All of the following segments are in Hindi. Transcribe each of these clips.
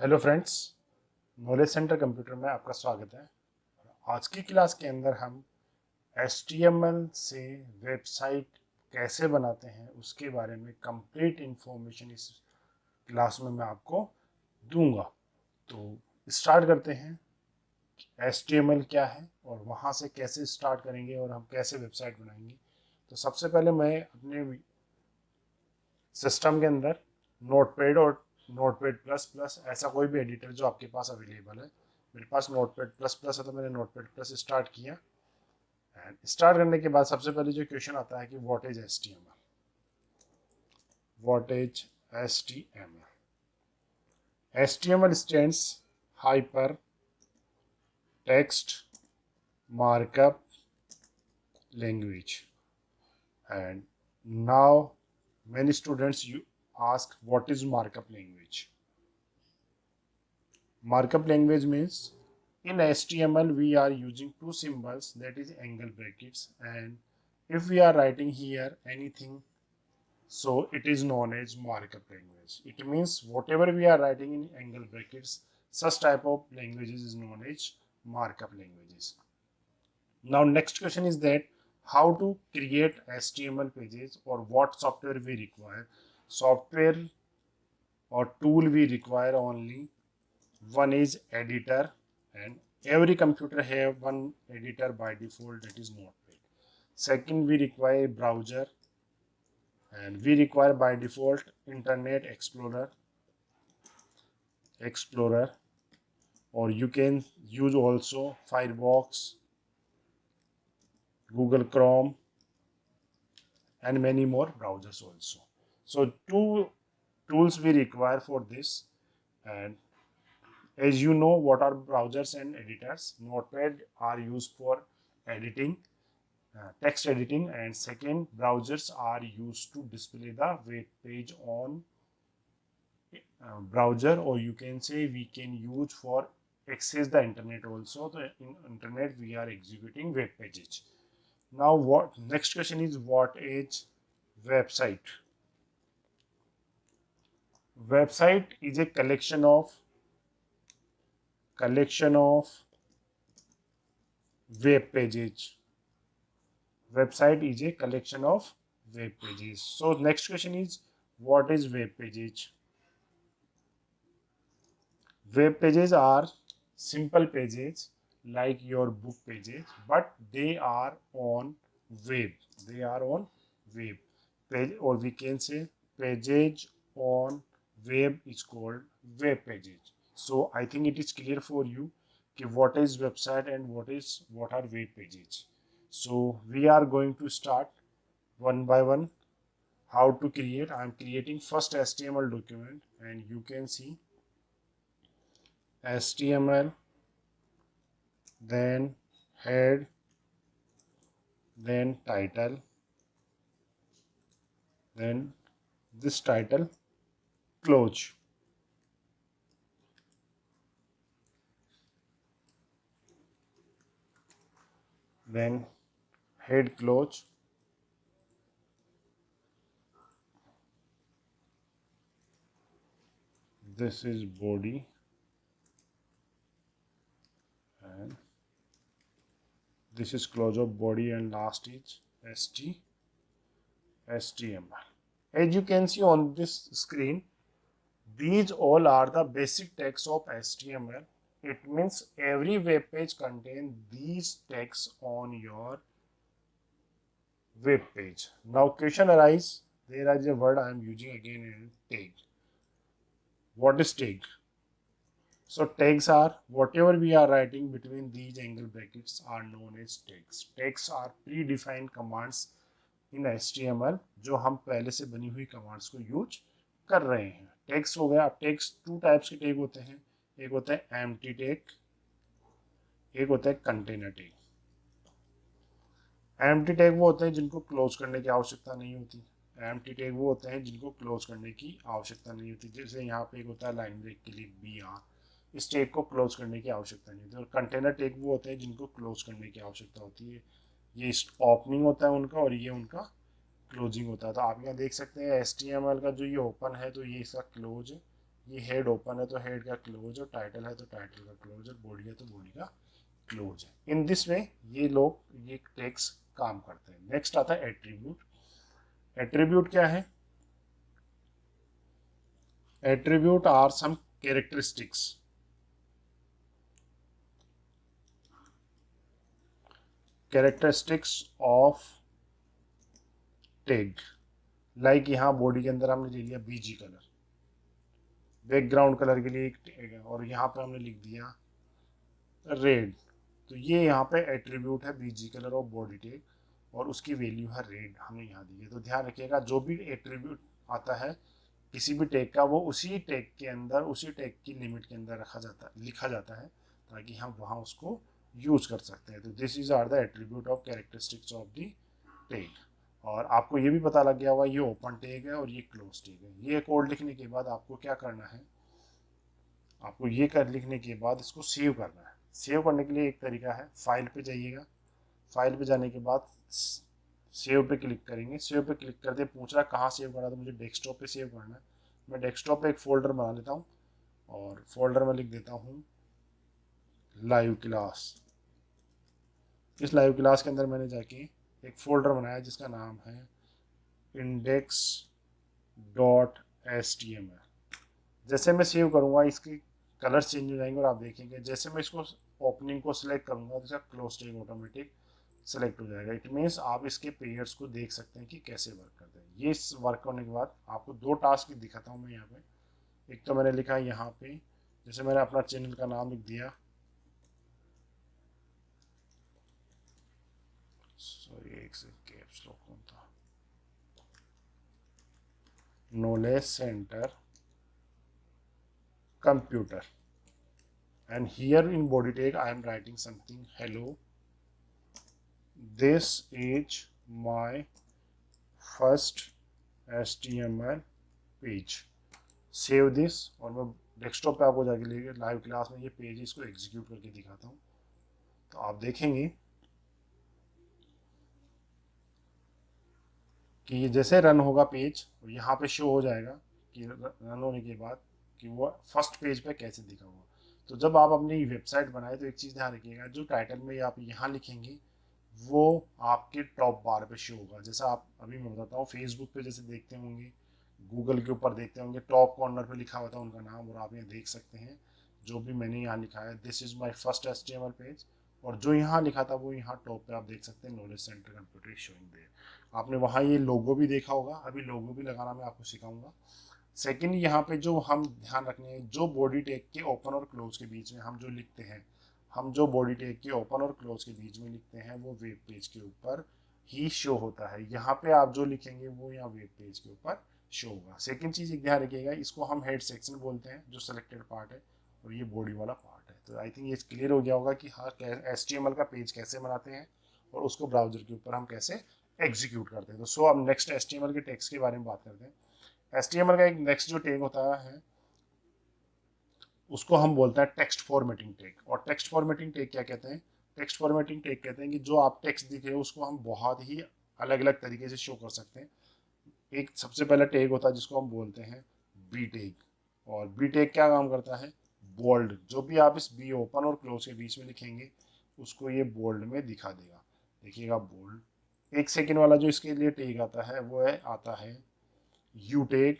Hello friends, knowledge centre computer में आपका स्वागत है। आज की क्लास के अंदर हम HTML से वेबसाइट कैसे बनाते हैं उसके बारे में कंप्लीट इंफॉर्मेशन इस क्लास में मैं आपको दूंगा। तो स्टार्ट करते हैं। HTML क्या है और वहाँ से कैसे स्टार्ट करेंगे और हम कैसे वेबसाइट बनाएंगे। तो सबसे पहले मैं अपने सिस्टम के अंदर नोटपैड और नोटपैड प्लस प्लस ऐसा कोई भी एडिटर जो आपके पास अवेलेबल है। मेरे पास नोटपैड प्लस प्लस है तो मैंने नोटपैड प्लस स्टार्ट किया। एंड स्टार्ट करने के बाद सबसे पहले जो क्वेश्चन आता है कि what is HTML। What is HTML? HTML stands hyper text markup language. And now many students you ask what is markup language. Markup language means in HTML we are using two symbols, that is angle brackets, and if we are writing here anything, so it is known as markup language. It means whatever we are writing in angle brackets, such type of languages is known as markup languages. Now next question is that how to create HTML pages or what software we require. Software or tool we require only one is editor, and every computer have one editor by default, that is Notepad. Second, we require browser, and we require by default Internet Explorer, or you can use also Firefox, Google Chrome, and many more browsers also. So two tools we require for this. And as you know what are browsers and editors, Notepad are used for editing, text editing, and second, browsers are used to display the web page on browser, or you can say we can use for access the internet also. The in internet we are executing web pages. Now what next question is, what is website? Website is a collection of web pages. Website is a collection of web pages. So next question is, what is web pages? Web pages are simple pages like your book pages, but they are on web. They are on web page, or we can say pages on web is called web pages. So I think it is clear for you what is website and what are web pages. So we are going to start one by one how to create. I am creating first HTML document, and you can see HTML, then head, then title, then this title close, then head close, this is body, and this is close of body, and last is HTML. As you can see on this screen, these all are the basic text of HTML. It means every web page contains these texts on your web page. Now question arise, there is a word I am using again in tag. What is tag? So tags are whatever we are writing between these angle brackets are known as tags. Tags are predefined commands in HTML जो हम पहले से बनी हुई कमांड्स को यूज कर रहे हैं. टैग्स हो गया. अब टैग्स टू टाइप्स के टैग होते हैं. एक होता है एम्प्टी टैग, एक होता है कंटेनर टैग. एम्प्टी टैग वो होते हैं जिनको क्लोज करने की आवश्यकता नहीं होती. एम्प्टी टैग वो होते हैं जिनको क्लोज करने की आवश्यकता नहीं होती. जैसे यहाँ पे एक होता है लाइन ब्रेक के लिए BR, इस टैग को क्लोज करने की आवश्यकता नहीं होती. और कंटेनर टैग वो होते हैं जिनको क्लोज करने की आवश्यकता होती है. ये ओपनिंग होता है उनका और ये उनका क्लोजिंग होता है. तो आप यहाँ देख सकते हैं HTML का जो ये ओपन है तो ये इसका क्लोज है, ये हेड ओपन है तो हेड का क्लोज, और टाइटल है तो टाइटल का क्लोज, और बॉडी है तो बॉडी का क्लोज है। इन दिस वे ये लोग ये टैग्स काम करते हैं। नेक्स्ट आता है एट्रीब्यूट। एट्रीब्यूट क्या है? Attribute are some characteristics of tag. Like यहाँ बॉडी के अंदर हमने ले लिया बीजी कलर, बैकग्राउंड कलर के लिए एक टैग है, और यहाँ पे हमने लिख दिया रेड। तो ये यहाँ पे एट्रीब्यूट है BG colour of body tag, और उसकी वैल्यू है रेड, हमने यहाँ दी है। तो ध्यान रखिएगा जो भी एट्रीब्यूट आता है किसी भी टैग का, वो उसी टैग के अंदर, उसी टैग की लिमिट के अंदर रखा जाता है, लिखा जाता है, ताकि हम वहाँ उसको यूज कर सकते हैं। तो this is are the attribute of characteristics of the tag. और आपको ये भी पता लग गया होगा ये ओपन टैग है और ये क्लोज टैग है। ये कोड लिखने के बाद आपको क्या करना है, आपको ये कर लिखने के बाद इसको सेव करना है। सेव करने के लिए एक तरीका है, फाइल पे जाइएगा, फाइल पे जाने के बाद सेव पे क्लिक करेंगे। सेव पे क्लिक करते पूछ रहा है कहाँ सेव करना, तो मुझे डेस्कटॉप पे सेव करना है। मैं डेस्कटॉप पे एक फोल्डर बना लेता हूँ, और फोल्डर में लिख देता हूँ लाइव क्लास। इस लाइव क्लास के अंदर मैंने जाके एक फोल्डर बनाया जिसका नाम है index.html। जैसे मैं सेव करूँगा इसके कलर चेंज हो जाएंगे, और आप देखेंगे जैसे मैं इसको ओपनिंग को सिलेक्ट करूँगा तो इसका क्लोज टैग ऑटोमेटिक सेलेक्ट हो जाएगा। इट मीन्स आप इसके पेयर्स को देख सकते हैं कि कैसे वर्क करते हैं। ये वर्क करने के बाद आपको दो टास्क दिखाता हूँ मैं यहाँ पे। एक तो मैंने लिखा है यहाँ पे, जैसे मैंने अपना चैनल का नाम लिख दिया, सॉरी एक से कैप्स लॉक कौन था, knowledge centre computer, and here in body tag I am writing something, hello, this is my first HTML page, save this। और मैं डेस्कटॉप पे आपको जाके लेके लाइव क्लास में ये पेज इसको एग्जीक्यूट करके दिखाता हूँ। तो आप देखेंगे कि ये जैसे रन होगा पेज, और यहाँ पे शो हो जाएगा कि रन होने के बाद कि वो फर्स्ट पेज पे कैसे दिखा हुआ। तो जब आप अपनी वेबसाइट बनाए तो एक चीज़ ध्यान रखिएगा, जो टाइटल में आप यहाँ लिखेंगे वो आपके टॉप बार पे शो होगा। जैसा आप अभी मैं बताता हूँ, फेसबुक पे जैसे देखते होंगे, गूगल के ऊपर देखते होंगे, टॉप कॉर्नर पे लिखा होता है उनका नाम, और आप यहाँ देख सकते हैं जो भी मैंने यहाँ लिखा है, this is my first HTML page, और जो यहाँ लिखा था वो यहाँ टॉप पे आप देख सकते हैं, knowledge centre computer showing there. आपने वहाँ ये लोगो भी देखा होगा, अभी लोगो भी लगाना मैं आपको सिखाऊंगा। सेकंड, यहाँ पे जो हम ध्यान रखने हैं, जो बॉडी टैग के ओपन और क्लोज के बीच में हम जो लिखते हैं, हम जो बॉडी टैग के ओपन और क्लोज के बीच में लिखते हैं वो वेब पेज के ऊपर ही शो होता है। यहाँ पे आप जो लिखेंगे वो यहाँ वेब पेज के ऊपर शो होगा। सेकंड चीज़ एक ध्यान रखिएगा, इसको हम हेड सेक्शन बोलते हैं, जो सेलेक्टेड पार्ट है, और ये बॉडी वाला पार्ट है। तो आई थिंक ये क्लियर हो गया होगा कि हाँ HTML का पेज कैसे बनाते हैं और उसको ब्राउजर के ऊपर हम कैसे एग्जीक्यूट करते हैं। तो सो अब नेक्स्ट HTML के टैग्स के बारे में बात करते हैं। HTML का एक नेक्स्ट जो टैग होता है उसको हम बोलते हैं टेक्स्ट फॉर्मेटिंग टैग। और टेक्स्ट फॉर्मेटिंग टैग क्या कहते हैं? टेक्स्ट फॉर्मेटिंग टैग कहते हैं कि जो आप टेक्स्ट दिख रहे हो उसको हम बहुत ही अलग अलग तरीके से शो कर सकते हैं। एक सबसे पहला टैग होता है जिसको हम बोलते हैं बी टैग, और बी टैग क्या काम करता है? बोल्ड, जो भी आप इस बी ओपन और क्लोज के बीच में लिखेंगे उसको ये बोल्ड में दिखा देगा। देखिएगा बोल्ड। एक सेकेंड वाला जो इसके लिए टैग आता है वो है आता है यू टैग,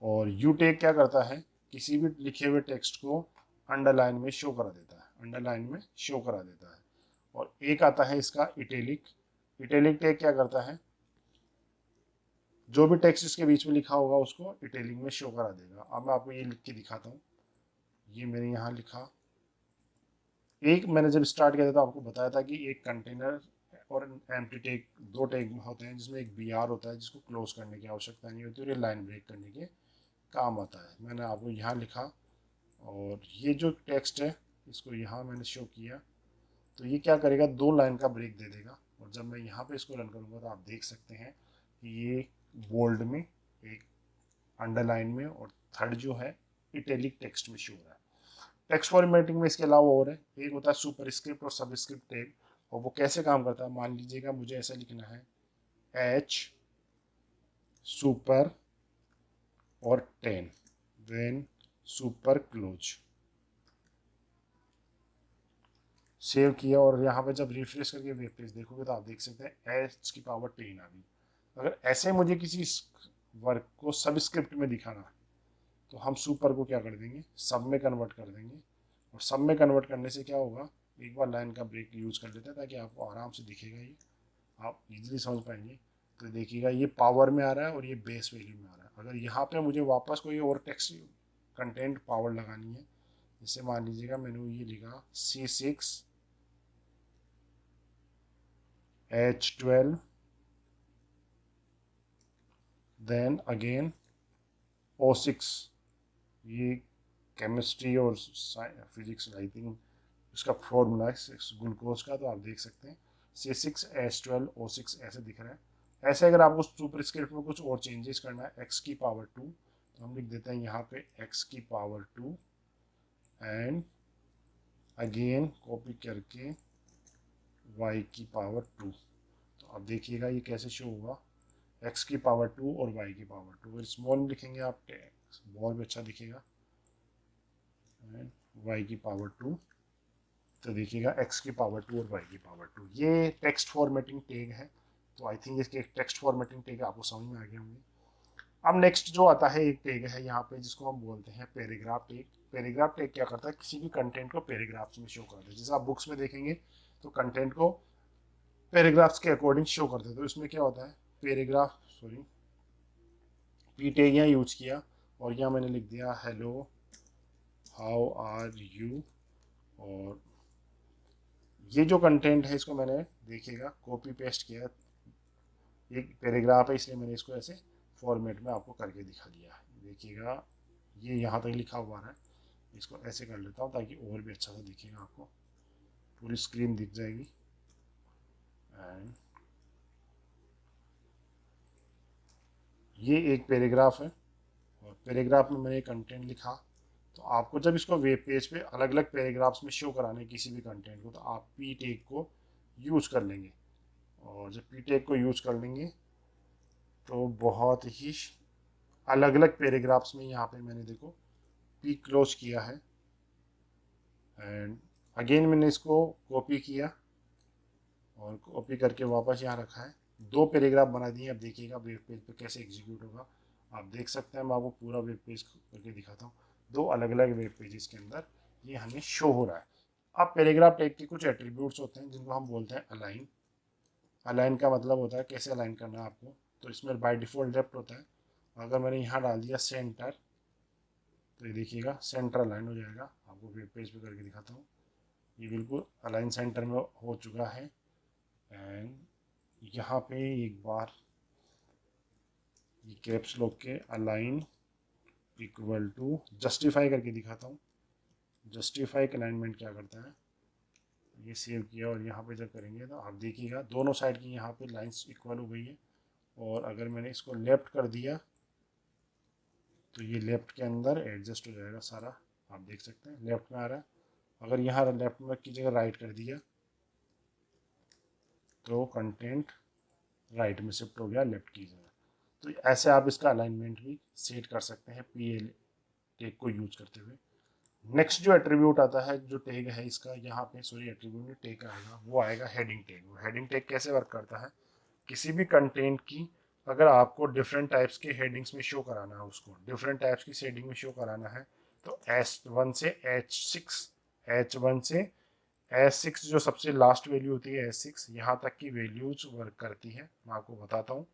और यू टैग क्या करता है? किसी भी लिखे हुए टेक्स्ट को अंडरलाइन में शो करा देता है, अंडरलाइन में शो करा देता है। और एक आता है इसका इटैलिक। इटैलिक टैग क्या करता है? जो भी टेक्स्ट इसके बीच में लिखा होगा उसको इटैलिक में शो करा देगा। अब मैं आपको ये लिख के दिखाता हूँ। ये मैंने यहाँ लिखा, एक मैंने जब स्टार्ट किया था तो आपको बताया था कि एक कंटेनर और एम्प्टी टैग, दो टैग होते हैं, जिसमें एक बी आर होता है जिसको क्लोज करने की आवश्यकता नहीं होती और ये लाइन ब्रेक करने के काम आता है। मैंने आपको यहाँ लिखा, और ये जो टेक्स्ट है इसको यहाँ मैंने शो किया, तो ये क्या करेगा? दो लाइन का ब्रेक दे देगा। और जब मैं यहाँ पे इसको रन करूँगा तो आप देख सकते हैं कि ये बोल्ड में, एक अंडरलाइन में, और थर्ड जो है इटैलिक टेक्स्ट में शो हो रहा है। टेक्स्ट फॉर्मेटिंग में इसके अलावा और है, एक होता है सुपर स्क्रिप्ट और सब स्क्रिप्ट टैग। और वो कैसे काम करता है? मान लीजिएगा मुझे ऐसा लिखना है, एच सुपर और 10, देन सुपर क्लोज, सेव किया। और यहाँ पे जब रिफ्रेश करके वेब पेज देखोगे तो आप देख सकते हैं h की पावर 10 आ गई। अगर ऐसे मुझे किसी वर्क को सब स्क्रिप्ट में दिखाना है तो हम सुपर को क्या कर देंगे, सब में कन्वर्ट कर देंगे। और सब में कन्वर्ट करने से क्या होगा, एक बार लाइन का ब्रेक यूज कर लेते हैं ताकि आपको आराम से दिखेगा, ये आप इजीली समझ पाएंगे। तो देखिएगा ये पावर में आ रहा है और ये बेस वैल्यू में आ रहा है। अगर यहाँ पे मुझे वापस कोई और टेक्स्ट कंटेंट पावर लगानी है, जैसे मान लीजिएगा मैंने ये लिखा C6H12 देन अगेन O6, ये केमिस्ट्री और फिजिक्स आई थिंक उसका फॉर्मूला है ग्लूकोज का, तो आप देख सकते हैं C6H12O6 ऐसे दिख रहा है। ऐसे अगर आपको सुपर स्क्रिप्ट में कुछ और चेंजेस करना है x की पावर 2, तो हम लिख देते हैं यहाँ पे x की पावर 2 एंड अगेन कॉपी करके y की पावर 2। तो अब देखिएगा ये कैसे शो होगा, x की पावर 2 और y की पावर 2। अगर स्मॉल में लिखेंगे आप स्मॉल में अच्छा दिखेगा, एंड y की पावर 2, तो देखिएगा x की पावर 2 और y की पावर 2। ये टेक्स्ट फॉर्मेटिंग टैग है। तो आई थिंक इसके टेक्स्ट फॉर्मेटिंग टैग आपको समझ में आ गए होंगे। अब नेक्स्ट जो आता है एक टैग है यहाँ पे जिसको हम बोलते हैं पैराग्राफ टैग। पैराग्राफ टैग क्या करता है, किसी भी कंटेंट को पैराग्राफ्स में शो करता है। जैसे आप बुक्स में देखेंगे तो कंटेंट को पैराग्राफ्स के अकॉर्डिंग शो करते हैं। तो इसमें क्या होता है, पैराग्राफ सॉरी पी टैग यहाँ यूज किया और यहाँ मैंने लिख दिया हेलो हाउ आर यू। और ये जो कंटेंट है इसको मैंने देखिएगा कॉपी पेस्ट किया, एक पैराग्राफ है इसलिए मैंने इसको ऐसे फॉर्मेट में आपको करके दिखा दिया। देखिएगा ये यहाँ तक लिखा हुआ है, इसको ऐसे कर लेता हूँ ताकि और भी अच्छा से दिखेगा, आपको पूरी स्क्रीन दिख जाएगी। एंड ये एक पैराग्राफ है और पैराग्राफ में मैंने कंटेंट लिखा। तो आपको जब इसको वेब पेज पे अलग अलग पैराग्राफ्स में शो कराना है किसी भी कंटेंट को, तो आप पी टैग को यूज कर लेंगे। और जब पी टैग को यूज कर लेंगे तो बहुत ही अलग अलग पैराग्राफ्स में यहाँ पे मैंने देखो पी क्लोज किया है एंड अगेन मैंने इसको कॉपी किया और कॉपी करके वापस यहाँ रखा है। दो पैराग्राफ बना दिए। अब देखिएगा वेब पेज पे कैसे एग्जीक्यूट होगा, आप देख सकते हैं। मैं आपको पूरा वेब पेज करके दिखाता हूँ। दो अलग अलग वेब पेजेस के अंदर ये हमें शो हो रहा है। अब पैराग्राफ टैग के कुछ एट्रीब्यूट्स होते हैं जिनको हम बोलते हैं अलाइन। अलाइन का मतलब होता है कैसे अलाइन करना है आपको। तो इसमें बाय डिफ़ॉल्ट लेफ्ट होता है। अगर मैंने यहाँ डाल दिया सेंटर, तो ये देखिएगा सेंटर अलाइन हो जाएगा। आपको वेब पेज पे करके दिखाता हूँ। ये बिल्कुल अलाइन सेंटर में हो चुका है। एंड यहाँ पे एक बार ये कैप्स लॉक के अलाइन इक्वल टू जस्टिफाई करके दिखाता हूँ। जस्टिफाई का अलाइनमेंट क्या करता है, ये सेव किया और यहाँ पे जब करेंगे तो आप देखिएगा दोनों साइड की यहाँ पे लाइंस इक्वल हो गई है। और अगर मैंने इसको लेफ्ट कर दिया तो ये लेफ्ट के अंदर एडजस्ट हो जाएगा सारा। आप देख सकते हैं लेफ्ट में आ रहा है। अगर यहाँ लेफ्ट में की जगह राइट कर दिया तो कंटेंट राइट में शिफ्ट हो गया लेफ्ट की जगह। तो ऐसे आप इसका अलाइनमेंट भी सेट कर सकते हैं PL टैग को यूज करते हुए। नेक्स्ट जो एट्रीब्यूट आता है, जो टैग है इसका यहाँ पे सॉरी एट्रीब्यूट में टैग आएगा, वो आएगा हेडिंग टैग। वो हेडिंग टैग कैसे वर्क करता है, किसी भी कंटेंट की अगर आपको डिफरेंट टाइप्स के हेडिंग्स में शो कराना है, उसको डिफरेंट टाइप्स की हेडिंग में शो कराना है, तो S1 से H1 से S6 जो सबसे लास्ट वैल्यू होती है S6 यहाँ तक की वैल्यूज वर्क करती है। मैं आपको बताता हूँ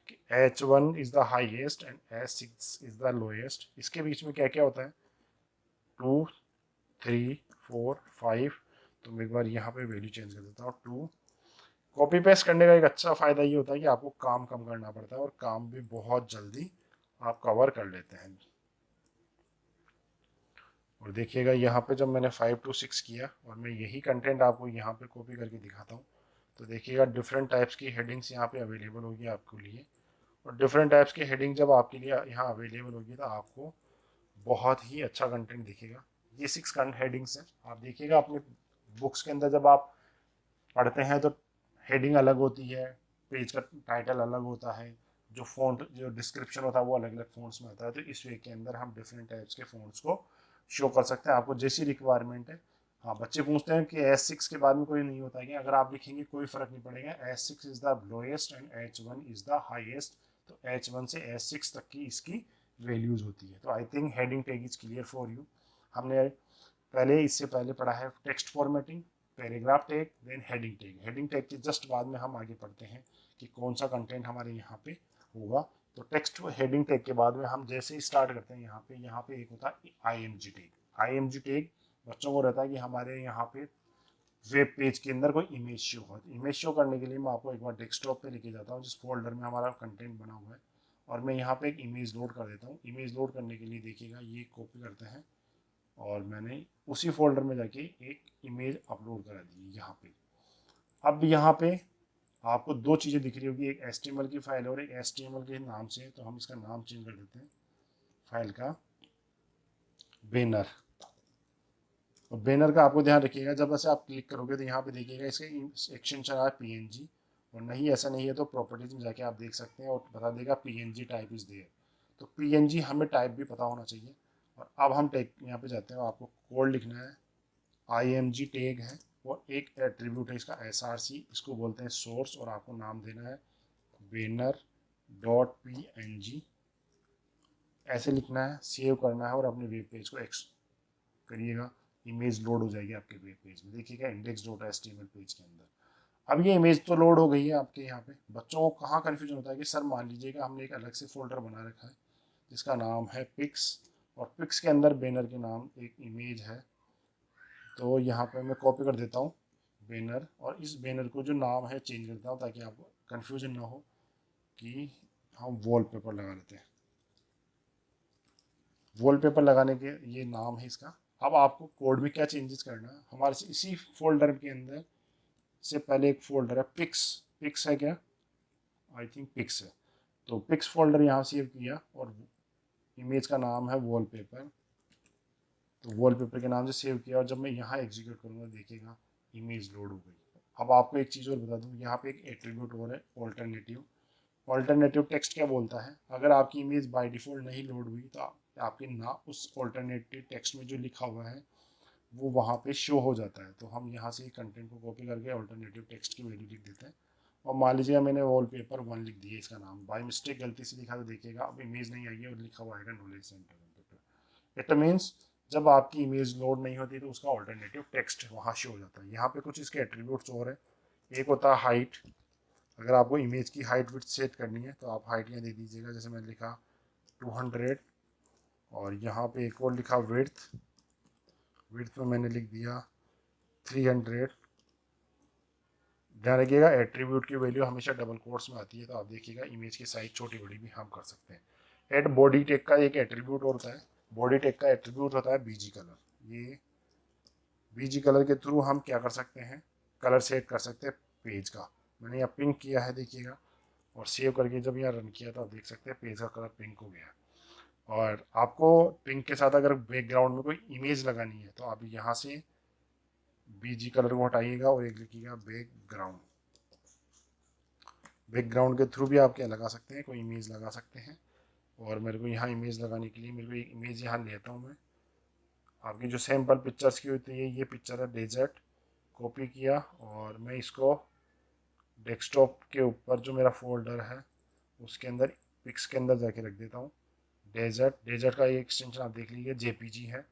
कि H1 is the highest and S6 is the lowest. इसके बीच में क्या क्या होता है, 2 3 4 5। तो मैं एक बार यहाँ पे वैल्यू चेंज कर देता हूँ 2। कॉपी पेस्ट करने का एक अच्छा फ़ायदा ये होता है कि आपको काम कम करना पड़ता है और काम भी बहुत जल्दी आप कवर कर लेते हैं। और देखिएगा यहाँ पे जब मैंने 5 to 6 किया और मैं यही कंटेंट आपको यहाँ पे कॉपी करके दिखाता हूँ, तो देखिएगा डिफरेंट टाइप्स की हेडिंग्स यहाँ पे अवेलेबल होगी आपके लिए। और डिफरेंट टाइप्स की हेडिंग जब आपके लिए यहाँ अवेलेबल होगी तो आपको बहुत ही अच्छा कंटेंट दिखेगा। ये 6 हेडिंग्स हैं। आप देखिएगा अपने बुक्स के अंदर जब आप पढ़ते हैं तो हेडिंग अलग होती है, पेज का टाइटल अलग होता है, जो फ़ॉन्ट जो डिस्क्रिप्शन होता है वो अलग अलग फ़ॉन्ट्स में आता है। तो इस वे के अंदर हम डिफरेंट टाइप्स के फ़ॉन्ट्स को शो कर सकते हैं, आपको जैसी रिक्वायरमेंट है। हाँ, बच्चे पूछते हैं कि S6 के बाद में कोई नहीं होता है क्या? अगर आप लिखेंगे कोई फ़र्क नहीं पड़ेगा। S6 is the lowest and H1 is the highest. तो H1 से S6 तक की इसकी वैल्यूज़ होती है। तो I think heading tag is clear for you. हमने इससे पहले पढ़ा है text formatting, paragraph tag, then heading tag. Heading tag के जस्ट बाद में हम आगे पढ़ते हैं कि कौन सा कंटेंट हमारे यहाँ पे होगा। तो टेक्स्ट हेडिंग टैग के बाद में हम जैसे ही स्टार्ट करते हैं यहाँ पे एक होता है IMG टैग। IMG टैग बच्चों को रहता है कि हमारे यहाँ पे वेब पेज के अंदर कोई इमेज शो हो। इमेज शो करने के लिए मैं आपको एक बार डेस्कटॉप पे लेके जाता हूँ जिस फोल्डर में हमारा कंटेंट बना हुआ है, और मैं यहाँ पे एक इमेज लोड कर देता हूँ। इमेज लोड करने के लिए देखिएगा ये कॉपी करते हैं और मैंने उसी फोल्डर में जाके एक इमेज अपलोड करा दी यहाँ पे। अब यहाँ पे आपको दो चीज़ें दिख रही होगी, एक HTML की फाइल और एक HTML के नाम से। तो हम इसका नाम चेंज कर देते हैं फाइल का, बैनर। और बैनर का आपको ध्यान रखिएगा, जब ऐसे आप क्लिक करोगे तो यहाँ पे देखिएगा इसका एक्सटेंशन आ PNG, और नहीं ऐसा नहीं है तो प्रॉपर्टीज में जाके आप देख सकते हैं और बता देगा PNG टाइप इज़ देयर। तो PNG हमें टाइप भी पता होना चाहिए। और अब हम टैग यहाँ पे जाते हैं, आपको कोड लिखना है। IMG टैग है और एक एट्रीब्यूट है इसका SRC, इसको बोलते हैं सोर्स, और आपको नाम देना है बैनर डॉट PNG। ऐसे लिखना है, सेव करना है और अपने वेब पेज को एक्स करिएगा। इमेज लोड हो जाएगी आपके वेब पेज में, देखिएगा index.html पेज के अंदर। अब ये इमेज तो लोड हो गई है आपके यहाँ पे। बच्चों को कहाँ कन्फ्यूजन होता है कि सर मान लीजिएगा हमने एक अलग से फोल्डर बना रखा है जिसका नाम है पिक्स, और पिक्स के अंदर बैनर के नाम एक इमेज है। तो यहाँ पे मैं कॉपी कर देता हूँ बैनर, और इस बैनर को जो नाम है चेंज करता हूँ ताकि आपको कन्फ्यूजन ना हो कि हम वॉलपेपर लगा लेते हैं। वॉलपेपर लगाने के ये नाम है इसका। अब आपको कोड में क्या चेंजेस करना है, हमारे से इसी फोल्डर के अंदर से पहले एक फोल्डर है पिक्स। पिक्स है क्या? आई थिंक पिक्स है। तो पिक्स फोल्डर यहाँ सेव किया और इमेज का नाम है वॉलपेपर। तो वॉलपेपर के नाम से सेव किया, और जब मैं यहाँ एग्जीक्यूट करूँगा देखिएगा इमेज लोड हो गई। अब आपको एक चीज़ और बता दूँ, यहाँ पे एक एट्रीब्यूट और है ऑल्टरनेटिव। ऑल्टरनेटिव टेक्स्ट क्या बोलता है, अगर आपकी इमेज बाय डिफ़ॉल्ट नहीं लोड हुई तो आपके ना उस ऑल्टरनेटिव टेक्स्ट में जो लिखा हुआ है वो वहाँ पे शो हो जाता है। तो हम यहाँ से कंटेंट को कॉपी करके ऑल्टरनेटिव टेक्स्ट की वैल्यू लिख देते हैं। और मान लीजिए मैंने वॉलपेपर 1 लिख दिया, इसका नाम बाय मिस्टेक गलती से लिखा तो देखिएगा अब इमेज नहीं आई है और लिखा हुआ आएगा knowledge centre wallpaper. It means जब आपकी इमेज लोड नहीं होती तो उसका ऑल्टरनेटिव टेक्स्ट वहाँ शो हो जाता है। यहाँ पे कुछ इसके एट्रीब्यूट्स और है। एक होता है हाइट, अगर आपको इमेज की हाइट विड्थ सेट करनी है तो आप हाइट यहाँ दे दीजिएगा, जैसे मैंने लिखा 200, और यहाँ पे एक और लिखा विड्थ। विड्थ में मैंने लिख दिया 300। ध्यान रखिएगा एट्रीब्यूट की वैल्यू हमेशा डबल कोट्स में आती है, तो आप देखिएगा इमेज की साइज छोटी बड़ी भी हम कर सकते हैं। एड बॉडी टेक का एक एट्रीब्यूट होता है। बॉडी टेक का एट्रीब्यूट होता है BG कलर। ये BG कलर के थ्रू हम क्या कर सकते हैं, कलर सेट कर सकते हैं पेज का। मैंने यहाँ पिंक किया है देखिएगा, और सेव करके जब यहाँ रन किया तो आप देख सकते हैं पेज का कलर पिंक हो गया। और आपको पिंक के साथ अगर बैकग्राउंड में कोई इमेज लगानी है तो आप यहाँ से BG कलर को हटाइएगा और एक लिखिएगा बैकग्राउंड। बैकग्राउंड के थ्रू भी आप क्या लगा सकते हैं, कोई इमेज लगा सकते हैं। और मेरे को यहाँ इमेज लगाने के लिए मेरे को एक इमेज यहाँ लेता हूँ मैं। आपकी जो सैम्पल पिक्चर्स की होती है ये पिक्चर है डेजर्ट, कॉपी किया और मैं इसको डेस्कटॉप के ऊपर जो मेरा फोल्डर है उसके अंदर पिक्स के अंदर जाके रख देता हूँ। डेजर्ट, डेजर्ट का ये एक्सटेंशन आप देख लीजिए JPG है।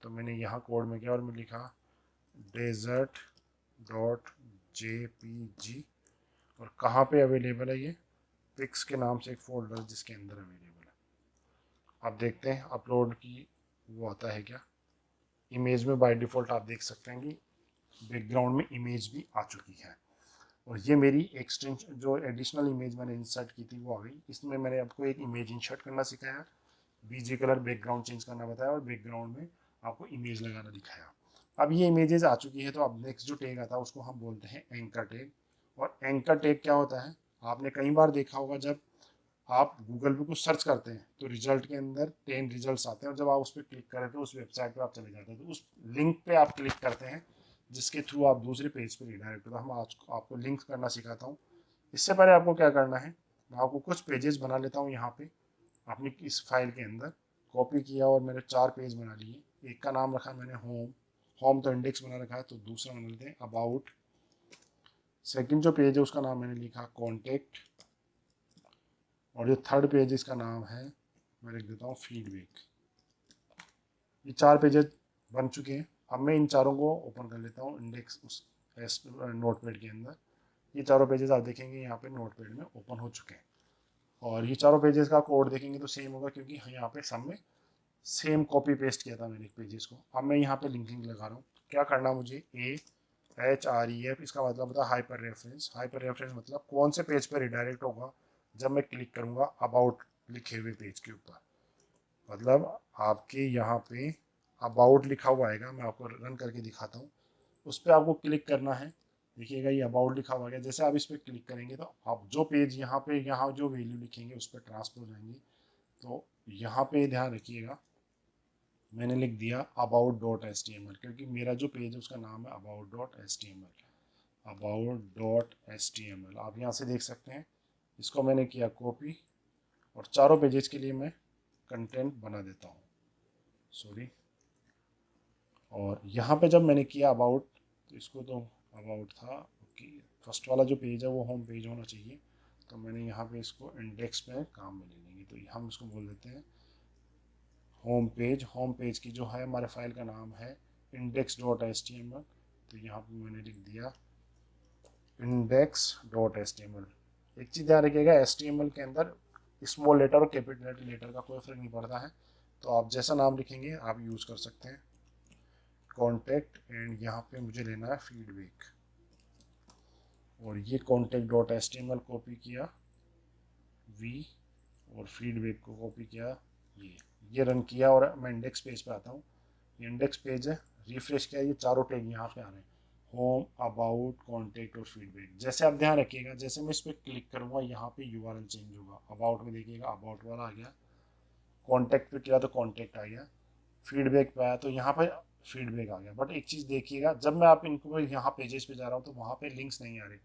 तो मैंने यहाँ कोड में किया और मैं लिखा डेजर्ट डॉट JPG। और कहाँ पे अवेलेबल है ये, पिक्स के नाम से एक फोल्डर जिसके अंदर अवेलेबल है। आप देखते हैं अपलोड की वो आता है क्या। इमेज में बाय डिफ़ॉल्ट आप देख सकते हैं कि बैकग्राउंड में इमेज भी आ चुकी है। और ये मेरी एक्सटेंशन जो एडिशनल इमेज मैंने इंसर्ट की थी वो आ गई। इसमें मैंने आपको एक इमेज इंसर्ट करना सिखाया, BG कलर बैकग्राउंड चेंज करना बताया, और बैकग्राउंड में आपको इमेज लगाना दिखाया। अब ये इमेजेस आ चुकी है तो अब नेक्स्ट जो टैग आता है उसको हम बोलते हैं एंकर टैग। और एंकर टैग क्या होता है, आपने कई बार देखा होगा जब आप गूगल पे कुछ सर्च करते हैं तो रिजल्ट के अंदर 10 रिजल्ट्स आते हैं, और जब आप उस पर क्लिक करें तो उस वेबसाइट पे आप चले जाते हैं, तो उस लिंक पे आप क्लिक करते हैं जिसके थ्रू आप दूसरे पेज पे रिडायरेक्ट होता है। हम आज आपको लिंक करना सिखाता हूँ। इससे पहले आपको क्या करना है, मैं आपको कुछ पेजेस बना लेता हूँ यहाँ पे अपनी इस फाइल के अंदर। कॉपी किया और मैंने 4 पेज बना लिए। एक का नाम रखा मैंने होम, होम तो इंडेक्स बना रखा है, तो दूसरा बना लेते हैं अबाउट। सेकंड जो पेज है उसका नाम मैंने लिखा कॉन्टेक्ट, और जो थर्ड पेज इसका नाम है मैं लिख देता हूँ फीडबैक। ये 4 पेजेस बन चुके हैं। अब मैं इन चारों को ओपन कर लेता हूँ इंडेक्स उस नोटपैड के अंदर। ये चारों पेजेस आप देखेंगे यहाँ पे नोटपैड में ओपन हो चुके हैं, और ये चारों पेजेस का कोड देखेंगे तो सेम होगा, क्योंकि यहाँ पे सब में सेम कॉपी पेस्ट किया था मैंने एक पेजेस को। अब मैं यहाँ पे लिंकिंग लगा रहा हूँ। क्या करना मुझे, AHREF, इसका मतलब होता है हाइपर रेफरेंस। हाइपर रेफरेंस मतलब कौन से पेज पर रिडायरेक्ट होगा जब मैं क्लिक करूँगा अबाउट लिखे हुए पेज के ऊपर। मतलब आपके यहाँ पे अबाउट लिखा हुआ आएगा, मैं आपको रन करके दिखाता हूँ। उस पर आपको क्लिक करना है। देखिएगा ये अबाउट लिखा हुआ है। जैसे आप इस पर क्लिक करेंगे तो आप जो पेज यहाँ पे यहाँ जो वैल्यू लिखेंगे उस पर ट्रांसफर हो जाएंगे। तो यहाँ पे ध्यान रखिएगा, मैंने लिख दिया about.html, क्योंकि मेरा जो पेज है उसका नाम है about.html। about.html आप यहाँ से देख सकते हैं। इसको मैंने किया कॉपी, और चारों पेजेस के लिए मैं कंटेंट बना देता हूँ, सॉरी। और यहाँ पे जब मैंने किया अबाउट, तो इसको तो अबाउट था, ओके। फर्स्ट वाला जो पेज है वो होम पेज होना चाहिए, तो मैंने यहाँ पे इसको इंडेक्स पे काम में ले लेंगे, तो हम इसको बोल देते हैं होम पेज। होम पेज की जो है हमारे फाइल का नाम है index.html, तो यहाँ पे मैंने लिख दिया index.html। एक चीज़ ध्यान रखिएगा, HTML के अंदर स्मॉल लेटर और कैपिटल लेटर का कोई फ़र्क नहीं पड़ता है, तो आप जैसा नाम लिखेंगे आप यूज़ कर सकते हैं। कॉन्टैक्ट, एंड यहाँ पे मुझे लेना है फीडबैक, और ये contact.html कॉपी किया V, और फीडबैक को कॉपी किया ये रन किया, और मैं इंडेक्स पेज पे आता हूँ। ये इंडेक्स पेज है, रिफ्रेश किया, ये चारों टैग यहाँ पे आ रहे हैं, होम, अबाउट, कॉन्टैक्ट और फीडबैक। जैसे आप ध्यान रखिएगा, जैसे मैं इस पर क्लिक करूँगा यहाँ पे URL चेंज होगा। अबाउट में देखिएगा अबाउट वाला आ गया, कॉन्टैक्ट पे किया तो कॉन्टैक्ट आ गया, फीडबैक पे आया तो यहाँ पर फीडबैक आ गया। बट एक चीज़ देखिएगा, जब मैं आप इनको यहाँ पेजेस पे जा रहा हूँ तो वहाँ पे लिंक्स नहीं आ रहे,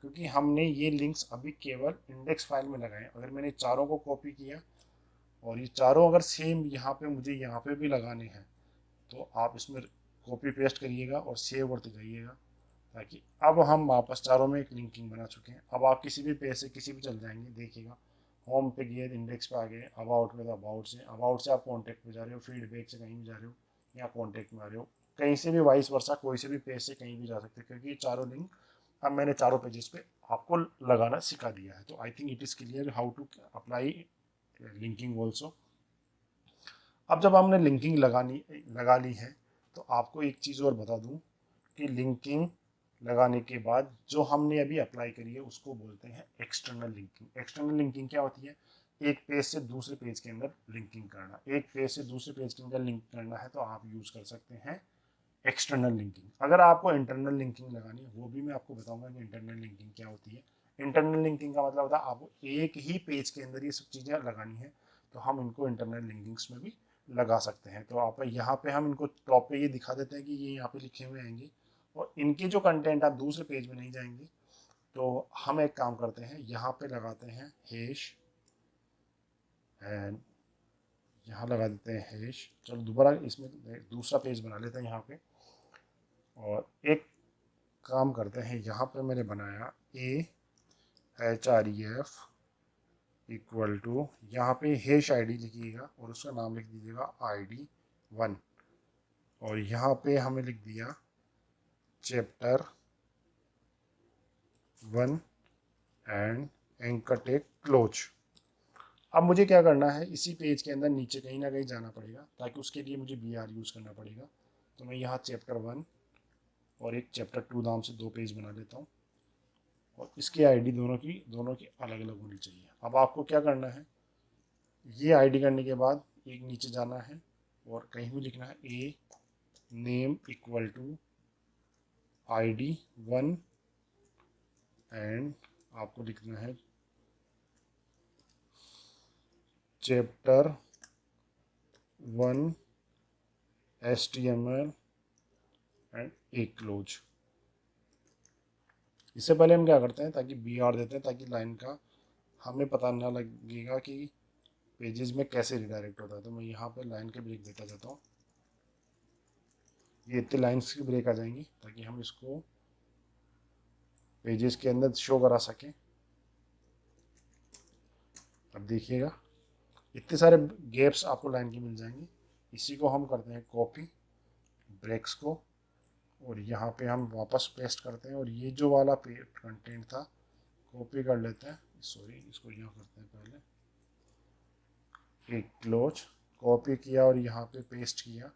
क्योंकि हमने ये लिंक्स अभी केवल इंडेक्स फाइल में लगाए। अगर मैंने चारों को कॉपी किया और ये चारों अगर सेम यहाँ पे मुझे यहाँ पे भी लगाने हैं, तो आप इसमें कॉपी पेस्ट करिएगा और सेव करते जाइएगा, ताकि अब हम वापस चारों में एक लिंकिंग बना चुके हैं। अब आप किसी भी पेज से किसी भी चल जाएंगे, देखिएगा होम पे गए, इंडेक्स पे आ गए, अबाउट में तो अबाउट से आप कॉन्टैक्ट पे जा रहे हो, फीडबैक से कहीं भी जा रहे हो, या कॉन्टैक्ट में आ रहे हो, कहीं से भी वाइस वर्सा कोई से भी पेज से कहीं भी जा सकते हैं, क्योंकि ये चारों लिंक अब मैंने चारों पेजेस पे आपको लगाना सिखा दिया है। तो I think it is clear how to apply linking also. अब जब हमने लिंकिंग लगा ली है, तो आपको एक चीज़ और बता दूं कि लिंकिंग लगाने के बाद जो हमने अभी अप्लाई करी है उसको बोलते हैं एक्सटर्नल लिंकिंग। एक्सटर्नल लिंकिंग क्या होती है, एक पेज से दूसरे पेज के अंदर लिंकिंग करना। एक पेज से दूसरे पेज के अंदर लिंक करना है तो आप यूज़ कर सकते हैं एक्सटर्नल लिंकिंग। अगर आपको इंटरनल लिंकिंग लगानी है, वो भी मैं आपको बताऊंगा कि इंटरनल लिंकिंग क्या होती है। इंटरनल लिंकिंग का मतलब होता है आपको एक ही पेज के अंदर ये सब चीज़ें लगानी है, तो हम इनको इंटरनल लिंकिंग्स में भी लगा सकते हैं। तो आप यहाँ पे हम इनको टॉप पे ये दिखा देते हैं कि ये यहाँ पे लिखे हुए आएंगे, और इनके जो कंटेंट आप दूसरे पेज में नहीं जाएंगे। तो हम एक काम करते हैं, यहाँ पे लगाते हैं हैश, एंड यहाँ लगा देते हैं हैश। चलो दोबारा इसमें दूसरा पेज बना लेते हैं यहाँ पे, और एक काम करते हैं, यहाँ पे मैंने बनाया AHREF इक्वल टू, यहाँ पे हैश ID लिखिएगा और उसका नाम लिख दीजिएगा ID1, और यहाँ पे हमें लिख दिया chapter 1 and anchor tag close. अब मुझे क्या करना है, इसी पेज के अंदर नीचे कहीं ना कहीं जाना पड़ेगा, ताकि उसके लिए मुझे BR यूज़ करना पड़ेगा। तो मैं यहाँ चैप्टर 1 और एक चैप्टर 2 नाम से 2 पेज बना लेता हूँ, और इसकी ID दोनों की अलग अलग होनी चाहिए। अब आपको क्या करना है, ये ID करने के बाद एक नीचे जाना है और कहीं भी लिखना है A name equal to ID1, and आपको लिखना है chapter 1 HTML and a close. इससे पहले हम क्या करते हैं, ताकि BR देते हैं, ताकि लाइन का हमें पता ना लगेगा कि पेजेस में कैसे रिडायरेक्ट होता है। तो मैं यहाँ पे लाइन के ब्रेक देता जाता हूँ, ये इतने लाइन्स की ब्रेक आ जाएंगी ताकि हम इसको पेजेस के अंदर शो करा सकें। अब देखिएगा इतने सारे गैप्स आपको लाइन की मिल जाएंगी। इसी को हम करते हैं कॉपी, ब्रेक्स को, और यहाँ पे हम वापस पेस्ट करते हैं, और ये जो वाला कंटेंट था कॉपी कर लेते हैं, सॉरी इसको यहाँ करते हैं पहले, एक क्लोज, कॉपी किया और यहाँ पे पेस्ट किया,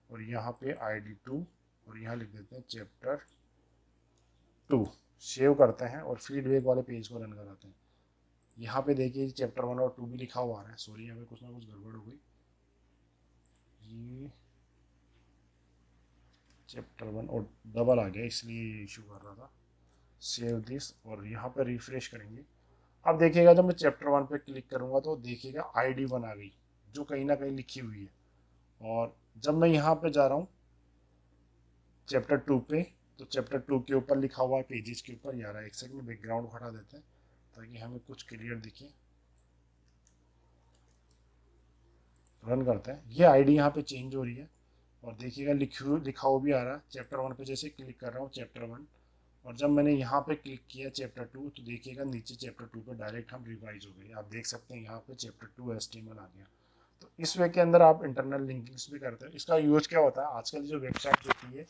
और यहाँ पे ID2 और यहाँ लिख देते हैं चैप्टर 2, सेव करते हैं और फीडबैक वाले पेज को रन कराते हैं। यहाँ पे देखिए चैप्टर 1 और 2 भी लिखा हुआ आ रहा है। सॉरी यहाँ पे कुछ ना कुछ गड़बड़ हो गई, ये चैप्टर 1 और डबल आ गया इसलिए ये इशू कर रहा था। सेव दिस और यहाँ पे रिफ्रेश करेंगे। अब देखिएगा जब मैं चैप्टर 1 पे क्लिक करूँगा तो देखिएगा ID1 आ गई जो कहीं ना कहीं लिखी हुई है। और जब मैं यहाँ पे जा रहा हूँ चैप्टर 2 पे, तो चैप्टर 2 के ऊपर लिखा हुआ है पेजेस के ऊपर यार, एक सेकंड बैकग्राउंड हटा देते हैं ताकि हमें कुछ क्लियर दिखे। रन करते हैं, ये ID यहाँ पे चेंज हो रही है और देखिएगा लिखा हुआ भी आ रहा है चैप्टर 1 पे। जैसे क्लिक कर रहा हूँ चैप्टर 1, और जब मैंने यहाँ पे क्लिक किया चैप्टर 2 तो देखिएगा नीचे चैप्टर 2 पे डायरेक्ट हम रिवाइज हो गए। आप देख सकते हैं यहाँ पे चैप्टर 2 HTML आ गया। तो इस वे के अंदर आप इंटरनल लिंकिंग्स भी करते हैं। इसका यूज क्या होता है, आजकल जो वेबसाइट होती है